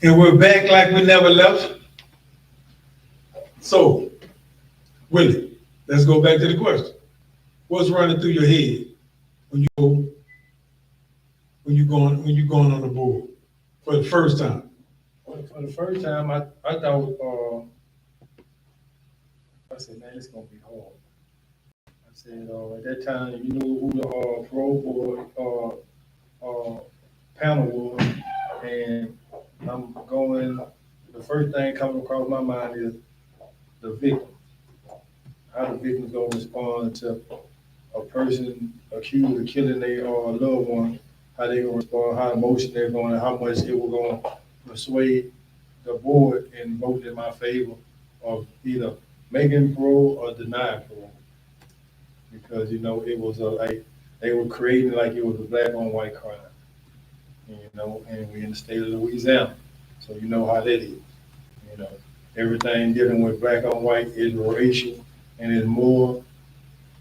And we're back like we never left. So, Willie, let's go back to the question. What's running through your head when you going on the board for the first time? For the first time, I thought, I said, man, it's gonna be hard. I said, at that time, you knew who the pro board panel was, and I'm going. The first thing coming across my mind is the victim. How the victim's gonna respond to a person accused of killing their loved one. How they gonna respond? How emotional they're going? How much it will gonna persuade the board and vote in my favor of either making parole or denying parole. Because, it was like, they were creating like it was a black on white crime. And we're in the state of Louisiana. So you know how that is. Everything dealing with black on white is racial and is more,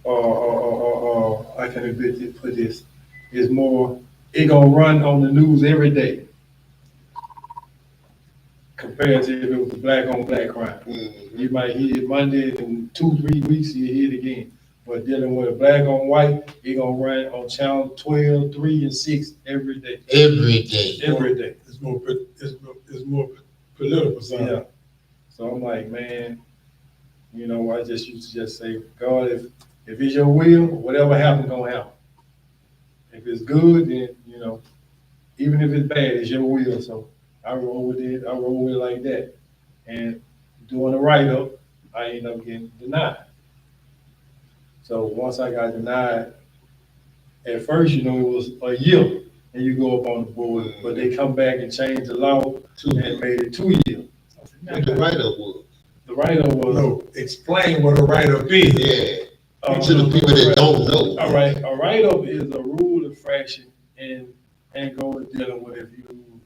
I can put this, is more, it gonna run on the news every day. Compared to if it was a black on black crime. You might hear it Monday and 2-3 weeks you hear it again. But dealing with a black on white, it gonna run on channel 12, 3, and 6 every day. Every day. Every day. It's more political side. Yeah. So I'm like, man, I just used to just say, God, if it's your will, whatever happens, gonna happen. If it's good, then even if it's bad, it's your will. So I roll with it. I roll with it like that. And doing the write-up, I end up getting denied. So once I got denied, at first, it was a year, and you go up on the board, but they come back and change the law and made it 2 years. What the write-up was? The write-up was. No, explain what a write-up is. Yeah. To the people that don't know. All right, a write-up is a rule infraction and go dealing with if you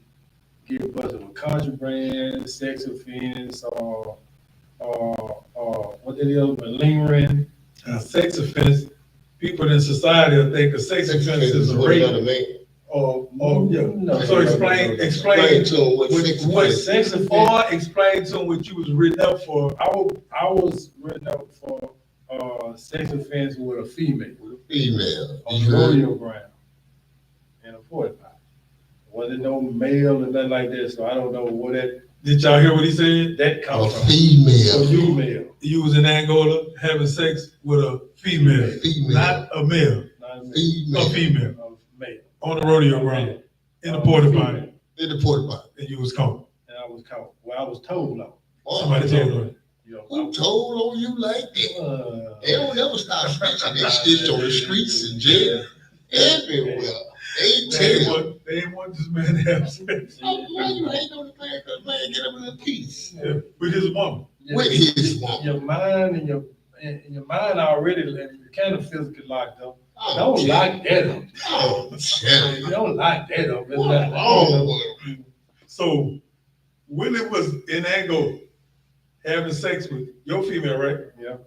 get busted with contraband, sex offense, or what it is, malingering. Sex offense, people in society will think a sex offense is a rape. Yeah. No. So explain to them what sex sex offense, or explain to them what you was written up for. I was written up for sex offense with a female. Female. On the rodeo ground. In a porta potty. Wasn't no male or nothing like that, so I don't know what that. Did y'all hear what he said? That comes from. Female. Female. You was in Angola having sex with a female. Not a male. Not a A female. A male. On the rodeo ground. In the porta potty. In the porta potty. And you was caught. And I was caught. Well, I was told though. Somebody told you. Who told on you like that? They don't ever stop snitching. They snitched on the streets and jail everywhere. They ain't want this man to have sex. Why you hate on the man? Because man get him in peace. Yeah, with his woman. With his woman. Your mind and your mind already kind of physically locked up. Oh, Don't lock that up. Oh, You don't lock that up. It's What's not- wrong with him? So Willie was in Angola having sex with your female, right? Yeah,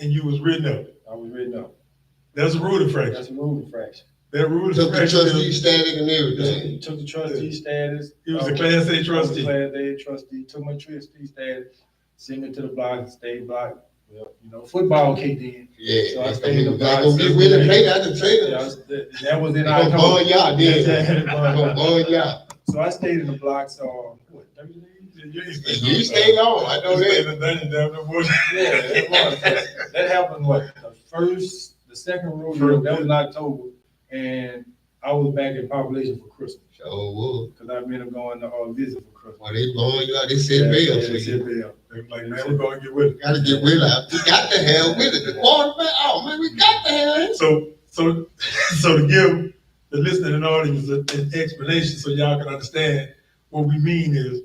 And you was written up. I was written up. That's a rule infraction. That's a rule infraction. That rule Took the infraction. trustee status and everything. Took the trustee status. He was a Class A trustee. Class A trustee. Took my trustee status. Sent me to the block, stayed block. Well, football kicked in. Yeah. So I stayed in the They block. gonna get rid of play out the trailer. That was in They gonna burn October. y'all then. Yeah. They gonna burn y'all. So I stayed in the block. So what? 30 days? You stay on, I know that. Yeah, it was. That happened what? The second rodeo, that was in October, and I was back in population for Christmas. Sure would. Because I ended up going to visit for Christmas. Well, they blowing you out, they said bail for They you. said bail. They were like, man, we're gonna get with it. Gotta get Will out. We got to have with it. The quarterback, oh man, we got to have it. So to give the listening audience an explanation so y'all can understand what we mean is,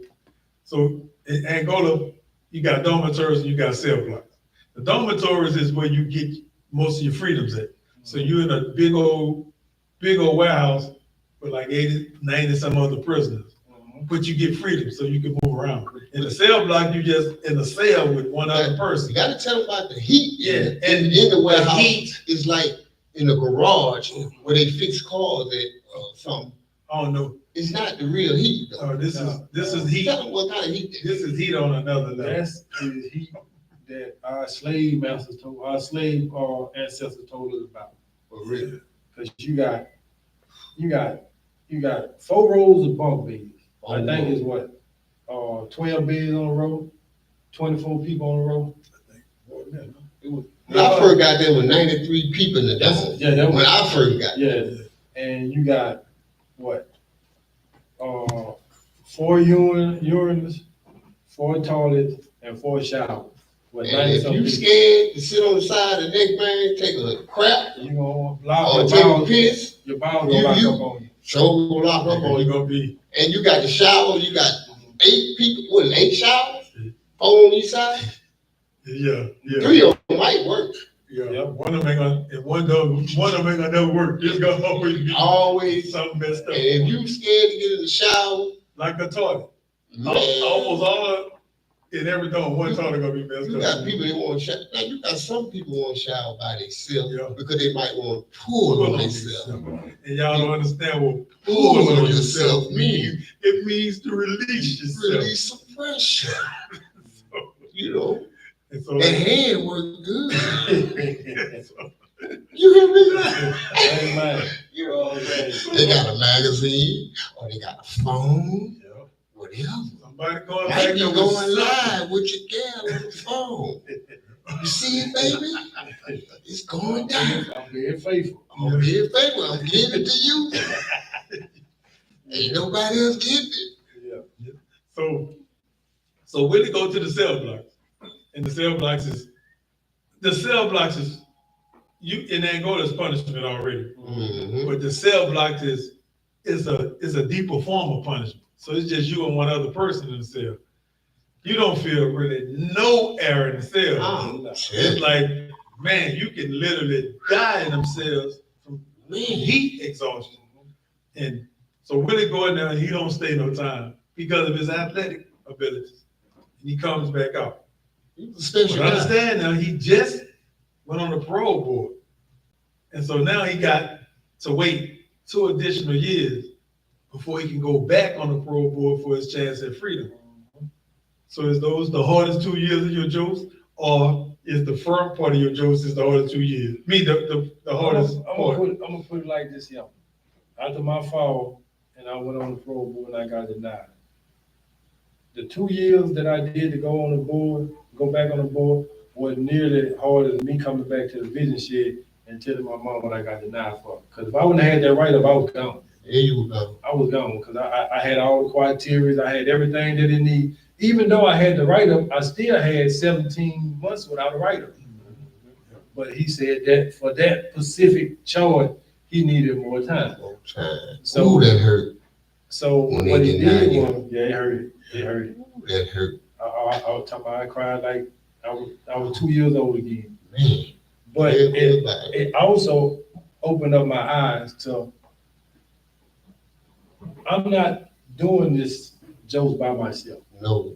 so in Angola, you got dormitories and you got cell blocks. The dormitories is where you get most of your freedoms at. So you're in a big old warehouse with like 80, 90 some other prisoners. But you get freedom so you can move around. In the cell block, you just in a cell with one other person. You gotta tell them about the heat. Yeah, And in the warehouse, heat is like in the garage where they fix cars at something. I don't know. It's not the real heat though. This is heat. Tell them what kind of heat. This is heat on another level. That's the heat that our slave masters told, our slave ancestors told us about. For real. Because you got 4 rows of bunk beds. Oh, I think it's what, 12 beds on a row, 24 people on a row. It was. When I first got there with 93 people in the dome. Yeah, that was, When I first got there. yeah, and you got what? 4 urinals, 4 toilets, and 4 showers. With And if you scared to sit on the side of the next man, take a crap, you gonna or lock take a piss, your bowels gonna lock up on you. so lock up on You you. gonna be And you got the shower, you got 8 people, what, 8 showers? 4 on each side? yeah. 3 of them might work. Yeah, Yep. one of them ain't gonna, if one of them ain't gonna never work. It's gonna always be Always. something messed up. And if you scared to get in the shower, Like a toilet. man, Almost all in every dome, one toilet gonna be messed you up. got people that want to shower. Now you got some people want to shower by themselves Yeah. because they might want to pull on themselves. And y'all don't understand what Pull pulling on on yourself yourself means. It means to release yourself. Release some pressure. You know, And so, that hand work good. so- You hear me? Amen. You know, they got a magazine or they got a phone, yeah. whatever. Somebody going Might back be there with going something. live with your gal on the phone. You see it, baby? It's going down. I'm being faithful. I'm being faithful. I'm giving it to you. Ain't nobody else getting it. Yeah. So Willie go to the cell blocks, and the cell blocks is you in Angola is punishment already, Mm-hmm. but the cell blocks is a deeper form of punishment. So it's just you and one other person in the cell. You don't feel really no air in the cell. Oh, It's shit. like, man, you can literally die in them cells from Man. heat exhaustion. And so Willie go in there and he don't stay no time because of his athletic abilities. And he comes back out. He's a special But guy. understand now, he just went on the parole board. And so now he got to wait 2 additional years before he can go back on the parole board for his chance at freedom. So is those the hardest 2 years of your jokes, or is the front part of your jokes is the hardest 2 years? The hardest part. I'm gonna put it like this here. After my fall, and I went on the parole board and I got denied. The 2 years that I did to go on the board, go back on the board, was nearly hard as me coming back to the vision shed and telling my mom what I got denied for. Because if I wouldn't have had that write-up, I was gone. There you go. I was gone because I had all the criteria, I had everything that it need. Even though I had the write-up, I still had 17 months without a write-up. But he said that for that specific charge, he needed more time. Long time. So- Ooh, that hurt. So When what they he denied did you. was, yeah, it hurt. It hurt. Ooh, that hurt. I was talking about, I cried like I was 2 years old again. Man. But Tell me it, about it. it also opened up my eyes to, I'm not doing this jokes by myself. No.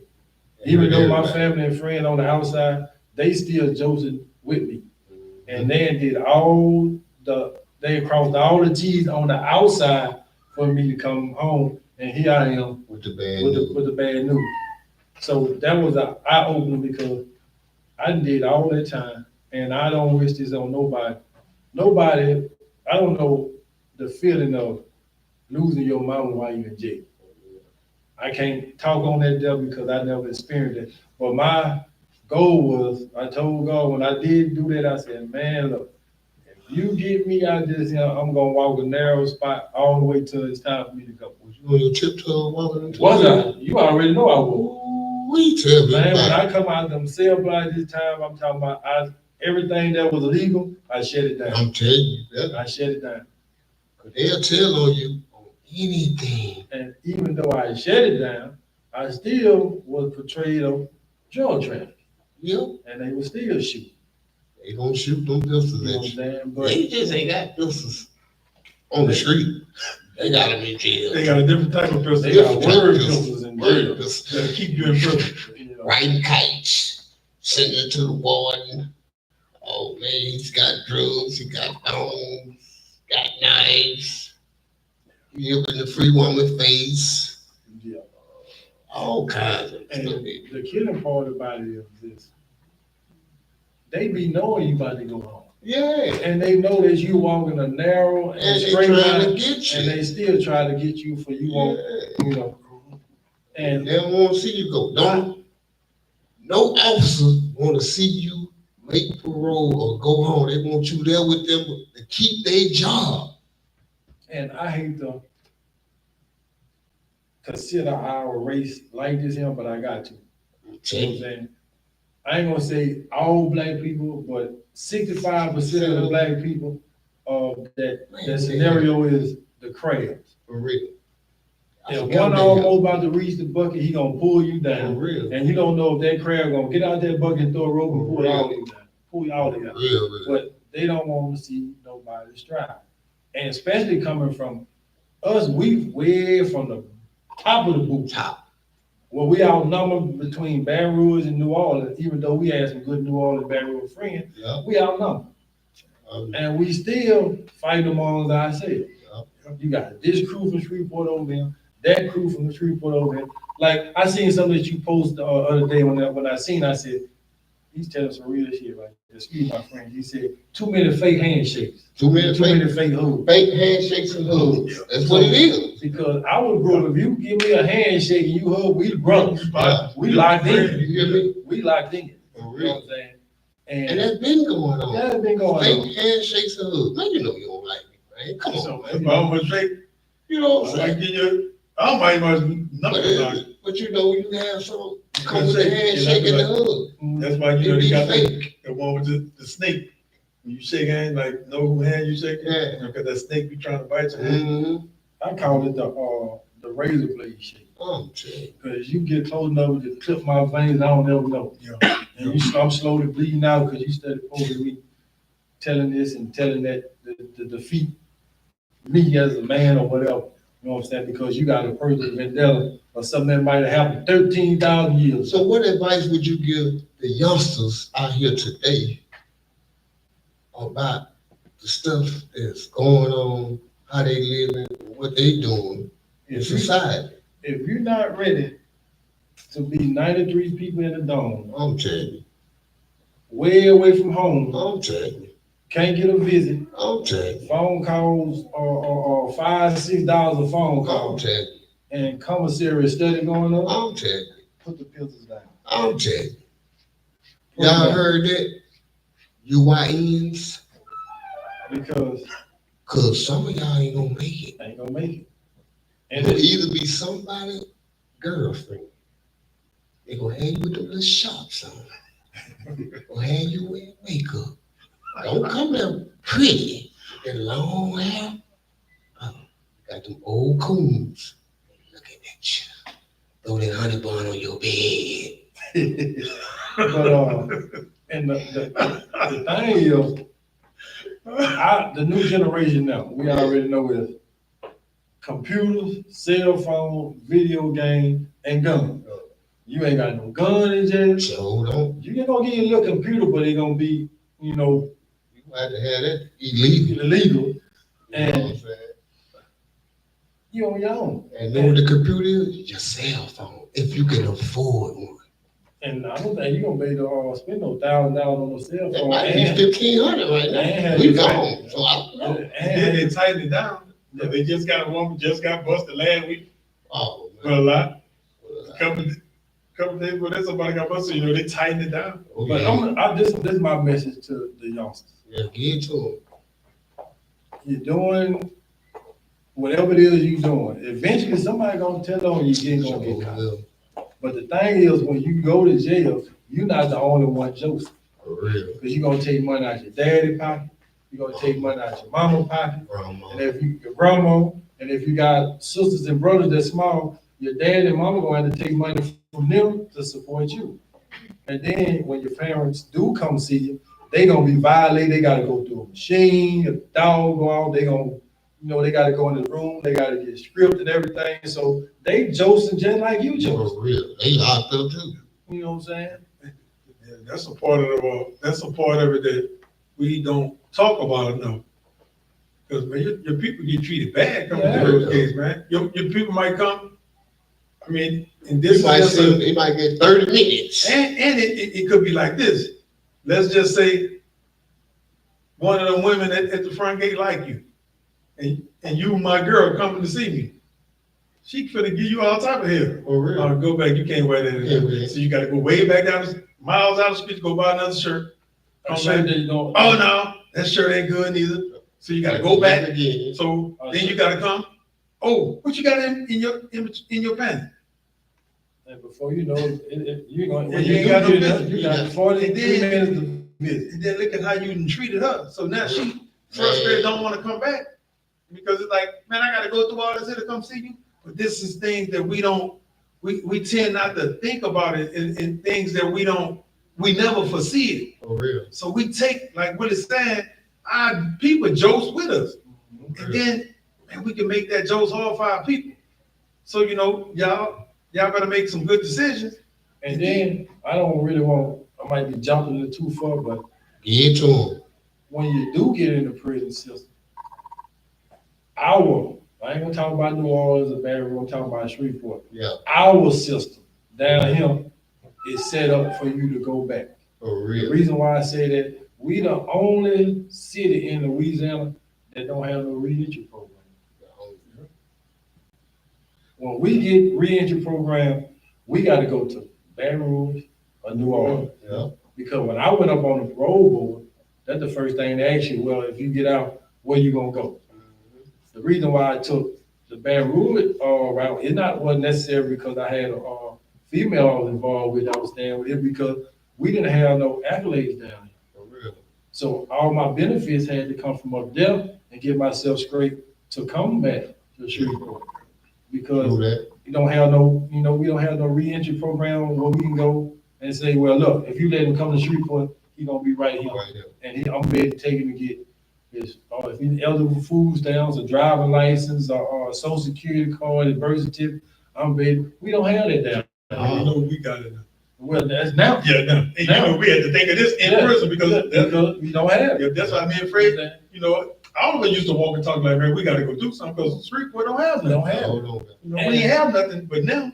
Even though my Everybody. family and friends on the outside, they still josing with me. And they did all they crossed all the T's on the outside for me to come home. And here I am With the band. with the bad news. So that was an eye opener because I did all that time and I don't wish this on nobody. Nobody, I don't know the feeling of losing your mama while you're in jail. I can't talk on that there because I never experienced it. But my goal was, I told God when I did do that, I said, man, look, if you get me out of this, I'm gonna walk a narrow spot all the way till it's time for me to go. Was you on your tiptoe walking into Was the I? You already know I was. Ooh, we tell me Man, when about it. I come out of them cell blocks this time, I'm talking about everything that was illegal, I shut it down. I'm telling you, that, I shut it down. 'cause they'll tell on you on anything. And even though I shut it down, I still was portrayed of drug trafficking. Yep. And they would still shoot. They gonna shoot them pistols You know at what I'm you. saying? But They just ain't got pistols on the street. They got them in jail. They got a different type of person. they got Different type word of pistols. pistols in Word jail. pistols. That'll keep you in prison. You know. Riding kites, sending it to the warden. Oh man, he's got drugs, he got phones, got knives. You up in the free woman face. Yeah. All kinds of And stuff. the killing part about it is this. They be knowing you about to go home. Yeah. And they know that you walking a narrow and And they straight trying to line, get you. and they still try to get you for you won't, you know. And And they don't want to see you go. No officer want to see you make parole or go home. They want you there with them to keep their job. and I hate to consider our race like this here, but I got to. You know what I'm saying? I ain't gonna say all black people, but 65% of the black people, that scenario is the crabs. For real. If one almost about to reach the bucket, he gonna pull you For down. real. And you don't know if that crab gonna get out that bucket and throw a rope and pull all of you down. Pull you all of you down. Real. But they don't want to see nobody strive. And especially coming from us, we way from the top of the boot. Top. Well, we outnumbered between Baton Rouge and New Orleans, even though we had some good New Orleans Baton Rouge friends, Yeah. we outnumbered. And we still fight amongst ourselves. You got this crew from Shreveport over there, that crew from Shreveport over there. Like, I seen something that you posted the other day when I said, he's telling some real shit, right? Excuse my friend. He said, too many fake handshakes. Too many fake hugs. Fake handshakes and hugs. That's what it is. Because I was grown, if you give me a handshake and you hug, we brothers. Yeah. We locked in. You hear me? We locked in. For You know real. what I'm saying? And that's been going on. That's been going Fake on. handshakes and hugs. Man, you know you don't like me, man. Come on. So if I almost fake, You know what I'm I saying? give you, I don't mind much nothing. But you know, you have some come You with a shake, handshake you and know, a hug. That's why, you know, It they be got fake. the one with the snake. When you shake hands, like, know who hand you shake? Yeah. Because that snake be trying to bite your hand. Mm-hmm. I call it the razor blade shake. I'm telling you. Cause you get close enough to clip my veins, I don't ever know. Yeah. And I'm slowly bleeding out because you started over me telling this and telling that to defeat me as a man or whatever. You know what I'm saying? Because you got a personal vendetta or something that might have happened 13,000 years. So what advice would you give the youngsters out here today about the stuff that's going on, how they living, what they doing in society? If you're not ready to be 93 people in the dome, I'm telling you. way away from home, I'm telling you. can't get a visit, I'm telling you. phone calls or $5-6 a phone I'm call, telling you. and commissary study going on, I'm telling you. put the filters down. I'm telling you. Y'all heard that? UYNs? Because Cause some of y'all ain't gonna make it. ain't gonna make it. And It'll it, either be somebody girlfriend. They gonna have you with them little shots on. Or have you wearing makeup. Don't come there pretty and long hair. Oh, got them old coons looking at you. Throw that honey bun on your bed. but and the thing is, the new generation now, we already know is computers, cell phone, video game, and guns. You ain't got no gun in jail. So don't. You ain't gonna get your little computer, but it gonna be, You have to have that illegal. illegal, You know what and I'm saying? you on your own. And know what the computer is? Your cell phone, if you can afford one. And I don't think you gonna be able to spend no $1,000 on no cell That phone. might be $1,500 right now. We gone. So I don't know. And then they tightened it down. They just got one, just got busted last week Oh, for a lot. Couple days before that, somebody got busted, they tightened it down. But this is my message to the youngsters. Yeah, get to them. You're doing whatever it is you're doing. Eventually, somebody gonna tell on you, you ain't gonna get caught. But the thing is, when you go to jail, you're not the only one, Joseph. For real. Because you're gonna take money out your daddy pocket, you're gonna take money out your mama pocket, Grandma. and if your grandma, and if you got sisters and brothers that's small, your dad and mama gonna have to take money from them to support you. And then when your parents do come see you, they gonna be violated. They gotta go through a machine. If the dog go out, they gonna, they gotta go in the room. They gotta get stripped and everything. So they Joseph just like you, Joseph. For real. They locked up too. You know what I'm saying? Yeah, that's a part of it. That's a part of it that we don't talk about enough. Because man, your people get treated bad coming Yeah. to those cases, man. Your people might come. I mean, and this He is might just say, he might get 30 minutes. and it could be like this. Let's just say one of them women at the front gate like you, and you, my girl, coming to see me. She finna give you all type of hell. For real. Go back. You can't wear that Can't anymore. wear that. So you got to go way back down, miles out of the street to go buy another shirt. I'm Come sure back. that you don't. Oh no, that shirt ain't good neither. So you got to go back. again. So then you got to come. Oh, what you got in your pants? And before you know it, you're going. Yeah, When you you ain't got no get it, business. you got 43 minutes to visit. And then look at how you done treated her. So now she frustrated, don't want to come back because it's like, man, I got to go through all this here to come see you. But this is things that we don't. We tend not to think about it in things that we never foresee it. For real. So we take, like Willie saying, our people jokes with us. And then, man, we can make that jokes hard for our people. So, y'all better make some good decisions. And then I don't really want. I might be jumping a little too far, but Get to him. when you do get in the prison system, I ain't gonna talk about New Orleans or Baton Rouge, I'm talking about Shreveport. Yeah. Our system down here is set up for you to go back. For The real. reason why I say that, we the only city in Louisiana that don't have no re-entry program. When we get re-entry program, we gotta go to Baton Rouge or New Orleans. Yeah. Because when I went up on the parole board, that's the first thing they ask you, well, if you get out, where you gonna go? The reason why I took the Baton Rouge route, wasn't necessarily because I had a female I was involved with, I was staying with it, because we didn't have no accolades down here. For real. So all my benefits had to come from up there and get myself straight to come back to Shreveport. Because Do that. we don't have no re-entry program where we can go and say, well, look, if you let him come to Shreveport, he's gonna be right here. Right there. And I'm ready to take him to get his, if he's eligible food stamps, a driving license, or a social security card, a birth certificate, I'm ready. We don't have that down. We got it now. Well, that's now. Yeah, no. And we had to think of this in prison because we don't have it. that's why I'm afraid. All of us used to walk and talk like, man, we got to go do something because Shreveport don't have We nothing. don't have it. Hold on. We ain't have nothing, but now,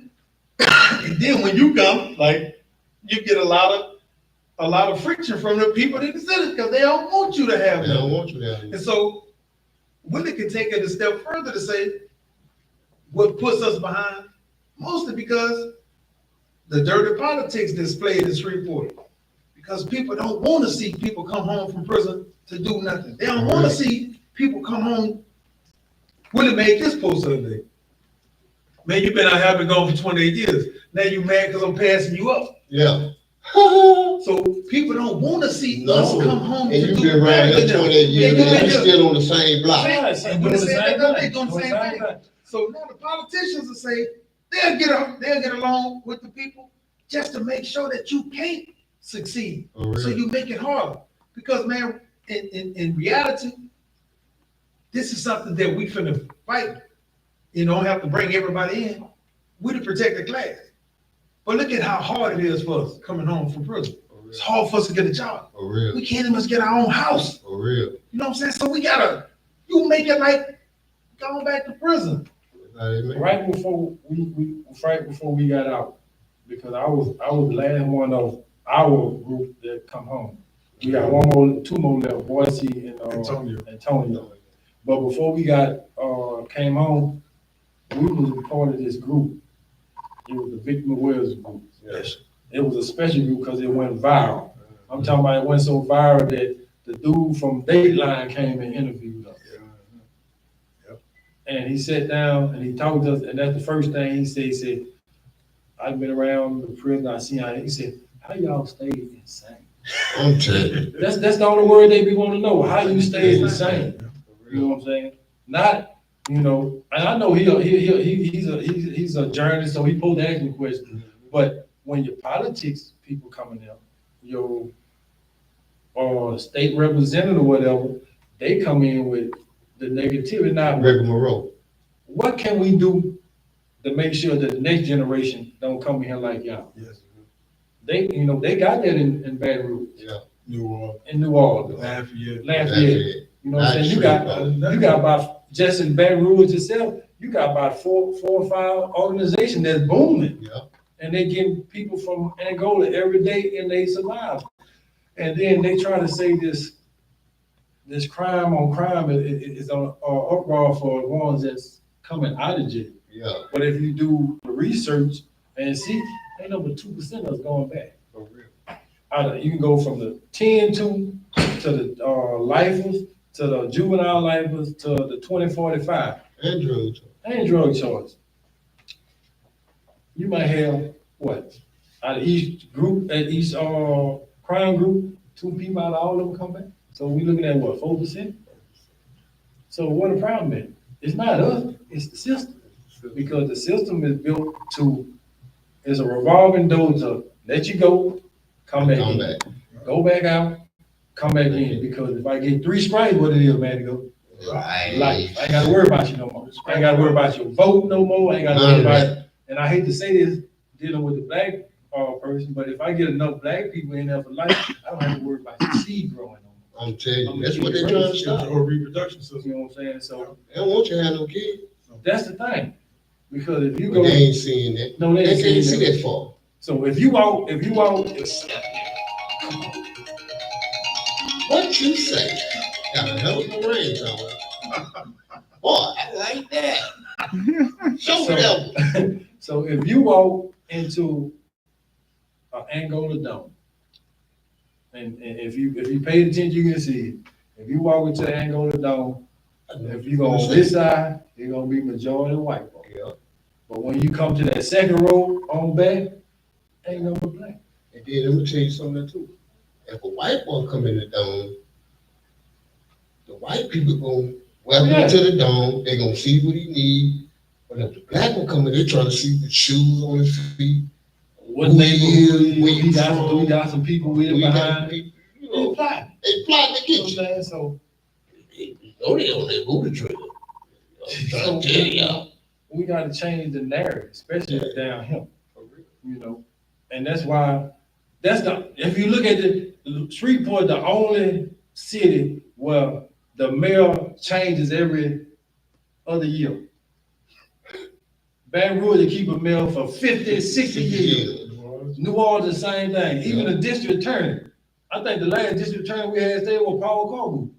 and then when you come, like, you get a lot of friction from the people in the city because they don't want you to have They nothing. don't want you there. And so Willie can take it a step further to say what puts us behind, mostly because the dirty politics displayed in Shreveport. Because people don't want to see people come home from prison to do nothing. They don't want to see people come home. Willie made this post the other day. Man, you've been out here, been gone for 28 years. Now you mad because I'm passing you up. Yeah. So people don't want to see us come home. And to you've do been around here nothing. 28 years, Yeah, and you still on the same block. Yes, And doing the Willie said same that, thing. they doing the same thing. So now the politicians will say they'll get along with the people just to make sure that you can't succeed. For So real. you make it harder. Because man, in reality, this is something that we finna fight. You don't have to bring everybody in. We're the protected class. But look at how hard it is for us coming home from prison. It's hard for us to get a job. For real. We can't even get our own house. For real. You know what I'm saying? So you make it like going back to prison. Right before we got out, because I was the last one of our group that come home. We got two more left, Boise and Antonio. But before we came home, we was a part of this group. It was the Victim Awareness group. Yes. It was a special group because it went viral. I'm talking about it went so viral that the dude from Dateline came and interviewed us. Yep. And he sat down and he talked to us, and that's the first thing he said. He said, I've been around the prison, I seen how he said, how y'all stayed insane? I'm telling you. That's the only word they be want to know, how you stayed insane. You know what I'm saying? Not, and I know he's a journalist, so he supposed to ask me questions. But when your politics people coming out, your state representative or whatever, they come in with the negativity. Now, Monroe. what can we do to make sure that the next generation don't come in here like y'all? Yes. They got that in Baton Rouge, New Orleans. in New Orleans Last year. last year. You know what I'm saying? You got about, just in Baton Rouge itself, you got about four or five organizations that's booming. Yeah. And they getting people from Angola every day and they survive. And then they try to say this crime on crime is on uproar for the ones that's coming out of jail. Yeah. But if you do the research and see, ain't no but 2% of us going back. For real. You can go from the 10-2 to the lifers, to the juvenile lifers, to the 2045. And Drug charges. You might have what? Out of each group, at each crime group, 2 people out of all of them come back. So we looking at what, 4%? So what the problem is? It's not us, it's the system. Because the system is built it's a revolving door to let you go, come back in. Go back out, come back in. Because if I get 3 strikes, what it is, man, to go. Right. Life. I ain't gotta worry about you no more. I ain't gotta worry about your vote no more. I ain't gotta worry about it. And I hate to say this, dealing with the black person, but if I get enough black people in there for life, I don't have to worry about your seed growing no more. I'm telling you, that's what they're trying to stop. Or reproduction system. You know what I'm saying? So They don't want you to have no kids. that's the thing. Because if you But go, they ain't seeing that. no, they They ain't can't seeing see that. that far. So if you walk, What you say? Got a hell of a range on it. Boy, I like that. Show me that one. so if you walk into an Angola Dome, and if you paid attention, you can see it. If you walk into the Angola Dome, if you go on this side, you're gonna be majority white folks. Yeah. But when you come to that second row on back, ain't no black. And then let me tell you something too. If a white boy come in the dome, the white people gonna welcome him to the dome. They gonna see what he need. But if the black one come in, they trying to see the shoes on his feet. What neighborhood we got some people with him behind. You They know, plotting. they plotting to You get know what I'm you. saying? So They on that booty trail. I'm trying to tell y'all. we gotta change the narrative, especially down here. You know, and that's why if you look at the Shreveport, the only city where the mayor changes every other year. Baton Rouge, they keep a mayor for 50, 60 years. New Orleans, the same thing. Even the district attorney. I think the last district attorney we had stayed was Paul Corbin.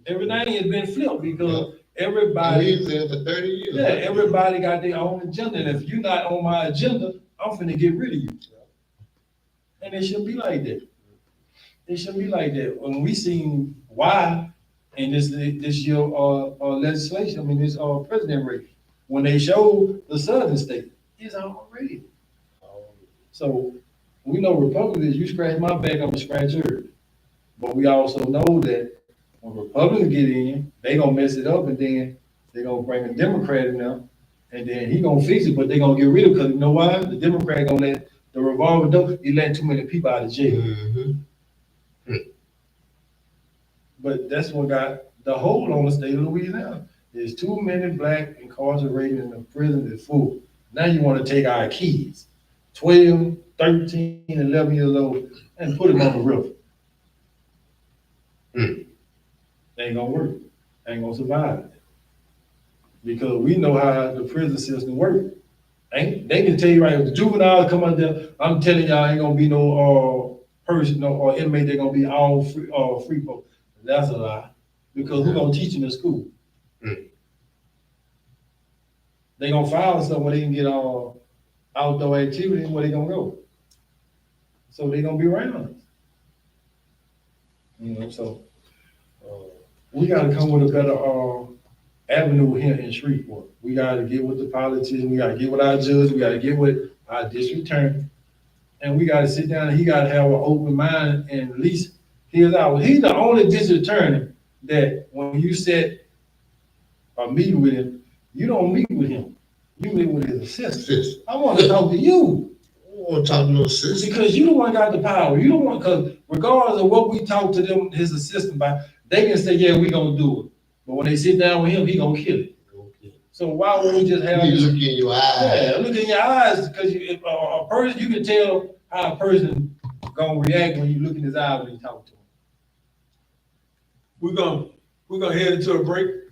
Everything has been flipped because everybody. He was there for 30 years. Yeah, everybody got their own agenda, and if you're not on my agenda, I'm finna get rid of you. And it shouldn't be like that. It shouldn't be like that. When we seen why in this year legislation, I mean this president race, when they showed the southern state, it's already. So we know Republicans, you scratch my back, I'm gonna scratch yours. But we also know that when Republicans get in, they gonna mess it up, and then they gonna bring a Democrat in there, and then he gonna fix it, but they gonna get rid of it, because you know why? The Democrat gonna let the revolving door, he let too many people out of jail. Mm-hmm. But that's what got the hold on the state of Louisiana. There's too many black incarcerated in the prison that's full. Now you wanna take our kids, 12, 13, 11 years old, and put them on the river. They ain't gonna work. They ain't gonna survive. Because we know how the prison system works. They can tell you right, if the juveniles come out there, I'm telling y'all ain't gonna be no person or inmate, they're gonna be all free folks. That's a lie. Because who gonna teach them in school? They gonna file something where they can get outdoor activities, where they gonna go. So they gonna be around us. You know, so we gotta come with a better avenue here in Shreveport. We gotta get with the politicians, we gotta get with our judge, we gotta get with our district attorney, and we gotta sit down and he gotta have an open mind and at least hear us out. He's the only district attorney that when you set a meeting with him, you don't meet with him. You meet with his assistant. I want to talk to you. I don't want to talk to no assistant. Because you the one got the power. You don't want, because regardless of what we talk to them, his assistant about, they can say, yeah, we gonna do it. But when they sit down with him, he gonna kill it. So why would we just have You look in your eyes. Yeah, look in your eyes, because if a person, you can tell how a person gonna react when you look in his eyes when you talk to him. We're We're gonna head into a break.